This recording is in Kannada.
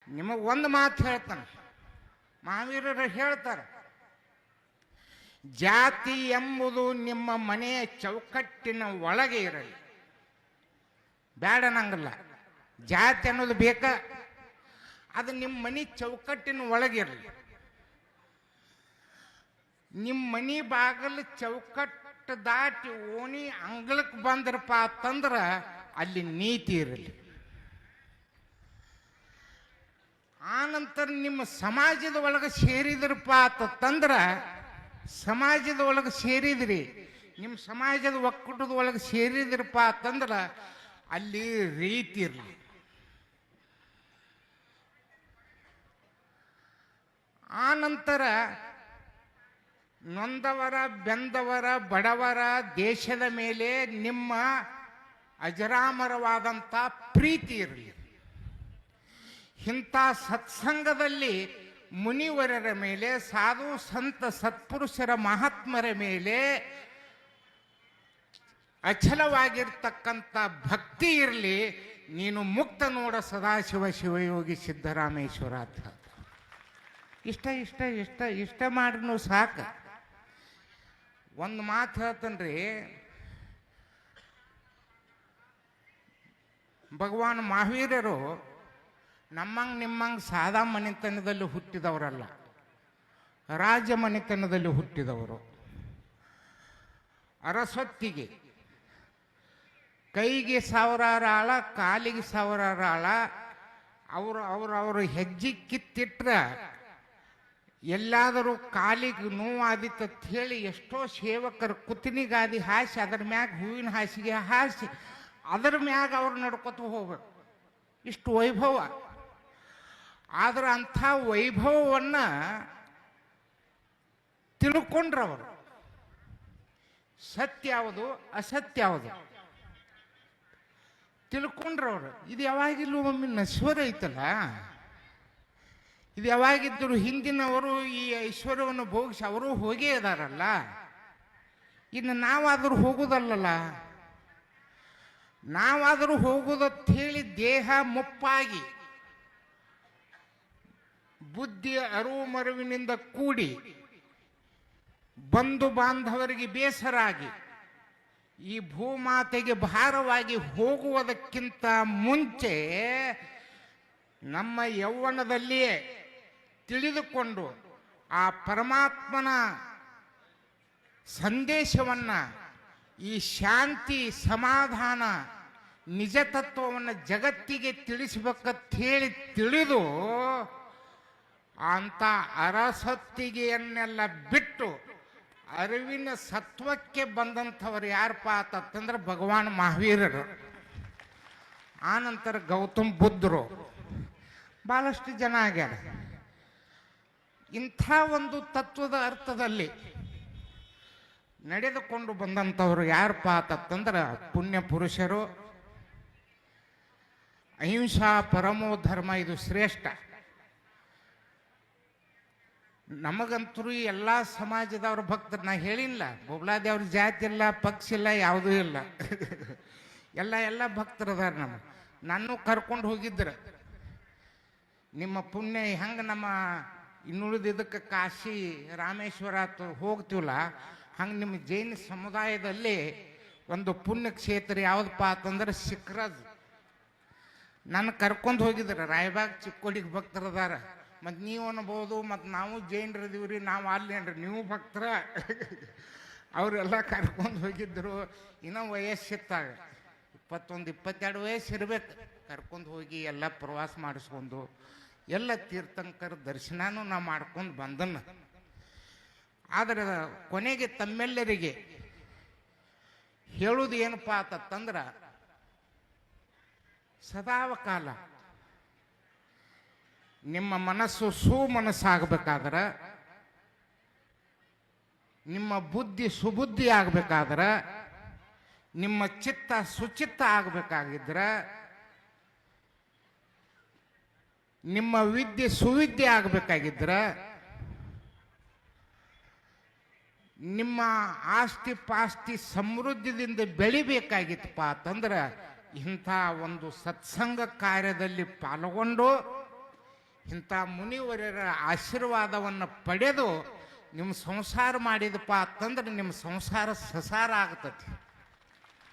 ನಿಮಗೆ ಒಂದು ಮಾತು ಹೇಳ್ತಾನೆ, ಮಹಾವೀರರು ಹೇಳ್ತಾರೆ, ಜಾತಿ ಎಂಬುದು ನಿಮ್ಮ ಮನೆಯ ಚೌಕಟ್ಟಿನ ಒಳಗೆ ಇರಲಿ. ಬೇಡ ನಂಗಲ್ಲ, ಜಾತಿ ಅನ್ನೋದು ಬೇಕಾ, ಅದು ನಿಮ್ಮ ಮನೆ ಚೌಕಟ್ಟಿನ ಒಳಗಿರಲಿ. ನಿಮ್ಮ ಮನೆ ಬಾಗಿಲು ಚೌಕಟ್ಟು ದಾಟಿ ಓಣಿ ಅಂಗಳಕ್ಕೆ ಬಂದ್ರಪ್ಪ ಅಂತಂದ್ರೆ ಅಲ್ಲಿ ನೀತಿ ಇರಲಿ. ಆನಂತರ ನಿಮ್ಮ ಸಮಾಜದ ಒಳಗೆ ಸೇರಿದ್ರಪ್ಪ ಅಂತಂದ್ರೆ, ಸಮಾಜದ ಒಳಗೆ ಸೇರಿದ್ರಿ, ನಿಮ್ಮ ಸಮಾಜದ ಒಕ್ಕೂಟದ ಒಳಗೆ ಸೇರಿದ್ರಪ್ಪ ಅಂತಂದ್ರೆ ಅಲ್ಲಿ ರೀತಿ ಇರಲಿ. ಆನಂತರ ನೊಂದವರ ಬೆಂದವರ ಬಡವರ ದೇಶದ ಮೇಲೆ ನಿಮ್ಮ ಅಜರಾಮರವಾದಂಥ ಪ್ರೀತಿ ಇರಲಿ. ಇಂಥ ಸತ್ಸಂಗದಲ್ಲಿ ಮುನಿವರರ ಮೇಲೆ, ಸಾಧು ಸಂತ ಸತ್ಪುರುಷರ ಮಹಾತ್ಮರ ಮೇಲೆ ಅಚಲವಾಗಿರ್ತಕ್ಕಂಥ ಭಕ್ತಿ ಇರಲಿ. ನೀನು ಮುಕ್ತ ನೋಡ ಸದಾಶಿವ ಶಿವಯೋಗಿ ಸಿದ್ದರಾಮೇಶ್ವರ ಅಂತ. ಇಷ್ಟ ಇಷ್ಟ ಇಷ್ಟ ಇಷ್ಟ ಮಾಡ್ರೂ ಸಾಕು. ಒಂದು ಮಾತು ಹೇಳ್ತನ್ರಿ, ಭಗವಾನ್ ಮಹಾವೀರರು ನಮ್ಮಂಗೆ ನಿಮ್ಮಂಗೆ ಸಾದಾ ಮನೆತನದಲ್ಲಿ ಹುಟ್ಟಿದವರಲ್ಲ, ರಾಜ ಮನೆತನದಲ್ಲಿ ಹುಟ್ಟಿದವರು. ಅರಸೊತ್ತಿಗೆ ಕೈಗೆ ಸಾವಿರಾರು ಆಳ, ಕಾಲಿಗೆ ಸಾವಿರಾರು ಆಳ. ಅವರು ಹೆಜ್ಜೆ ಕಿತ್ತಿಟ್ರೆ ಎಲ್ಲಾದರೂ ಕಾಲಿಗೆ ನೋವಾದಿತ್ತು ಅಂತ ಹೇಳಿ ಎಷ್ಟೋ ಸೇವಕರು ಕುತ್ತಿನಿಗಾದಿ ಹಾಸಿ ಅದರ ಮ್ಯಾಗ ಹೂವಿನ ಹಾಸಿಗೆ ಹಾಸಿ ಅದರ ಮ್ಯಾಗ ಅವ್ರು ನಡ್ಕೊತ ಹೋಗ್ಬೇಕು. ಇಷ್ಟು ವೈಭವ. ಆದ್ರೆ ಅಂಥ ವೈಭವವನ್ನು ತಿಳ್ಕೊಂಡ್ರವರು. ಸತ್ಯ ಯಾವುದು ಅಸತ್ಯ ಯಾವುದು ತಿಳ್ಕೊಂಡ್ರವ್ರು. ಇದು ಯಾವಾಗಿಲ್ಲೂ ಒಮ್ಮೆ ನಶ್ವರ ಐತಲ್ಲ, ಇದು ಯಾವಾಗಿದ್ದರು ಹಿಂದಿನವರು ಈ ಐಶ್ವರ್ಯವನ್ನು ಭೋಗಿಸಿ ಅವರು ಹೋಗೇ ಇದಾರಲ್ಲ, ಇನ್ನು ನಾವಾದರೂ ಹೋಗುದಲ್ಲಲ್ಲ. ನಾವಾದರೂ ಹೋಗುದಂತ ಹೇಳಿ ದೇಹ ಮುಪ್ಪಾಗಿ ಬುದ್ಧಿಯ ಅರಿವು ಮರುವಿನಿಂದ ಕೂಡಿ ಬಂಧು ಬಾಂಧವರಿಗೆ ಬೇಸರಾಗಿ ಈ ಭೂಮಾತೆಗೆ ಭಾರವಾಗಿ ಹೋಗುವುದಕ್ಕಿಂತ ಮುಂಚೆ ನಮ್ಮ ಯೌವನದಲ್ಲಿಯೇ ತಿಳಿದುಕೊಂಡು ಆ ಪರಮಾತ್ಮನ ಸಂದೇಶವನ್ನು, ಈ ಶಾಂತಿ ಸಮಾಧಾನ ನಿಜ ತತ್ವವನ್ನು ಜಗತ್ತಿಗೆ ತಿಳಿಸಬೇಕಂತ ಹೇಳಿ ತಿಳಿದು ಅಂತ ಅರಸೊತ್ತಿಗೆಯನ್ನೆಲ್ಲ ಬಿಟ್ಟು ಅರಿವಿನ ಸತ್ವಕ್ಕೆ ಬಂದಂಥವ್ರು ಯಾರಪ್ಪ ಅಂತಂದ್ರೆ ಭಗವಾನ್ ಮಹಾವೀರರು. ಆನಂತರ ಗೌತಮ್ ಬುದ್ಧರು, ಭಾಳಷ್ಟು ಜನ ಆಗ್ಯಾರ. ಇಂಥ ಒಂದು ತತ್ವದ ಅರ್ಥದಲ್ಲಿ ನಡೆದುಕೊಂಡು ಬಂದಂಥವ್ರು ಯಾರಪ್ಪ ಅಂತಂದ್ರೆ ಪುಣ್ಯ ಪುರುಷರು. ಅಹಿಂಸಾ ಪರಮೋ ಧರ್ಮ, ಇದು ಶ್ರೇಷ್ಠ. ನಮಗಂತೂ ಎಲ್ಲ ಸಮಾಜದವ್ರ ಭಕ್ತರು, ನಾ ಹೇಳಿಲ್ಲ ಬೊಬ್ಲಾದೇವ್ರ ಜಾತಿ ಇಲ್ಲ, ಪಕ್ಷ ಇಲ್ಲ, ಯಾವುದೂ ಇಲ್ಲ. ಎಲ್ಲ ಭಕ್ತರದಾರ. ನನ್ನೂ ಕರ್ಕೊಂಡು ಹೋಗಿದ್ರು. ನಿಮ್ಮ ಪುಣ್ಯ ಹೆಂಗೆ ನಮ್ಮ ಇನ್ನುಳಿದಿದ್ದಕ್ಕೆ ಕಾಶಿ ರಾಮೇಶ್ವರ ಹೋಗ್ತೀವಲ್ಲ, ಹಂಗೆ ನಿಮ್ಮ ಜೈನ ಸಮುದಾಯದಲ್ಲಿ ಒಂದು ಪುಣ್ಯ ಕ್ಷೇತ್ರ ಯಾವುದಪ್ಪ ಅಂತಂದ್ರೆ ಸಿಕ್ರಜ್. ನನ್ನ ಕರ್ಕೊಂಡು ಹೋಗಿದ್ರು. ರಾಯಬಾಗ್ ಚಿಕ್ಕೋಡಿಗೆ ಭಕ್ತರದಾರ. ಮತ್ತು ನೀವು ಅನ್ಬೋದು, ಮತ್ತು ನಾವು ಜೈನರದೀವ್ರಿ, ನಾವು ಅಲ್ಲೇನ್ರಿ, ನೀವು ಭಕ್ತರ. ಅವರೆಲ್ಲ ಕರ್ಕೊಂಡು ಹೋಗಿದ್ದರು. ಇನ್ನೂ ವಯಸ್ಸಿತ್ತಾಗ 21-22 ವಯಸ್ಸು ಇರ್ಬೇಕು. ಕರ್ಕೊಂಡು ಹೋಗಿ ಎಲ್ಲ ಪ್ರವಾಸ ಮಾಡಿಸ್ಕೊಂಡು ಎಲ್ಲ ತೀರ್ಥಂಕರ ದರ್ಶನನೂ ನಾ ಮಾಡ್ಕೊಂಡು ಬಂದನ್ನು. ಆದರೆ ಕೊನೆಗೆ ತಮ್ಮೆಲ್ಲರಿಗೆ ಹೇಳುವುದು ಏನಪ್ಪ ಅಂತಂದ್ರೆ, ಸದಾವಕಾಲ ನಿಮ್ಮ ಮನಸ್ಸು ಸುಮನಸ್ಸಾಗಬೇಕಾದ್ರೆ, ನಿಮ್ಮ ಬುದ್ಧಿ ಸುಬುದ್ಧಿ ಆಗಬೇಕಾದ್ರೆ, ನಿಮ್ಮ ಚಿತ್ತ ಸುಚಿತ್ತ ಆಗಬೇಕಾಗಿದ್ರೆ, ನಿಮ್ಮ ವಿದ್ಯೆ ಸುವಿದ್ಯೆ ಆಗಬೇಕಾಗಿದ್ರೆ, ನಿಮ್ಮ ಆಸ್ತಿ ಪಾಸ್ತಿ ಸಮೃದ್ಧಿದಿಂದ ಬೆಳಿಬೇಕಾಗಿತ್ತಪ್ಪ ಅಂತಂದ್ರೆ ಇಂಥ ಒಂದು ಸತ್ಸಂಗ ಕಾರ್ಯದಲ್ಲಿ ಪಾಲ್ಗೊಂಡು ಇಂಥ ಮುನಿವರ್ಯರ ಆಶೀರ್ವಾದವನ್ನು ಪಡೆದು ನಿಮ್ಮ ಸಂಸಾರ ಮಾಡಿದಪ್ಪ ಅಂತಂದ್ರೆ ನಿಮ್ಮ ಸಂಸಾರ ಸಸಾರ ಆಗ್ತತಿ.